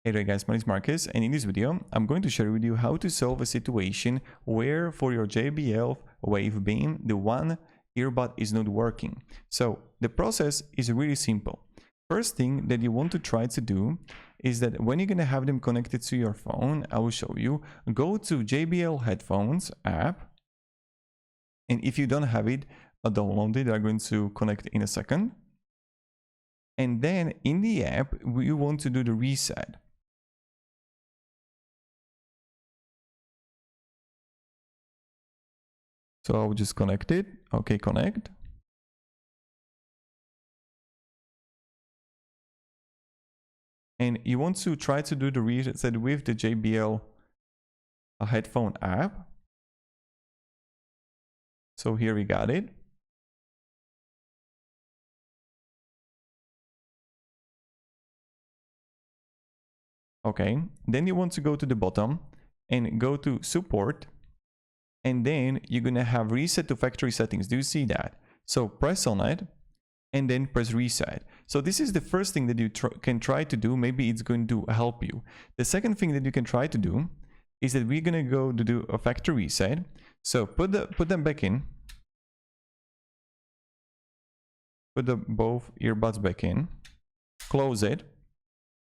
Hey there guys, my name is Marcus, and in this video I'm going to share with you how to solve a situation where for your JBL Wave Beam the one earbud is not working. So the process is really simple. First thing that you want to try to do is that when you're going to have them connected to your phone, I will show you, go to JBL headphones app, and if you don't have it, download it. I'm going to connect in a second. And then in the app we want to do the reset. So I'll just connect it. Okay, connect. And you want to try to do the reset with the JBL headphone app. So here we got it. Okay, then you want to go to the bottom and go to support. And then you're going to have reset to factory settings. Do you see that? So press on it and then press reset. So this is the first thing that you can try to do. Maybe it's going to help you. The second thing that you can try to do is that we're going to go to do a factory reset. So put them back in. Put both earbuds back in. Close it.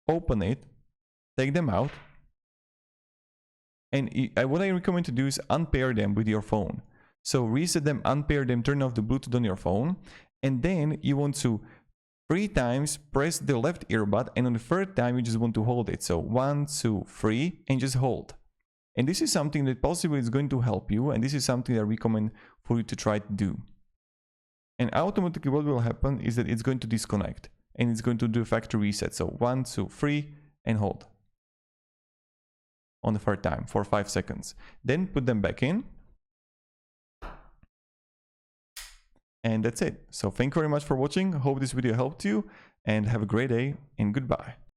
Open it. Take them out. And what I recommend to do is unpair them with your phone. So reset them, unpair them, turn off the Bluetooth on your phone. And then you want to 3 times press the left earbud. And on the third time, you just want to hold it. So 1, 2, 3, and just hold. And this is something that possibly is going to help you. And this is something that I recommend for you to try to do. And automatically what will happen is that it's going to disconnect. And it's going to do a factory reset. So 1, 2, 3, and hold. On the third time for 5 seconds. Then put them back in. And that's it. So thank you very much for watching. Hope this video helped you and have a great day and goodbye.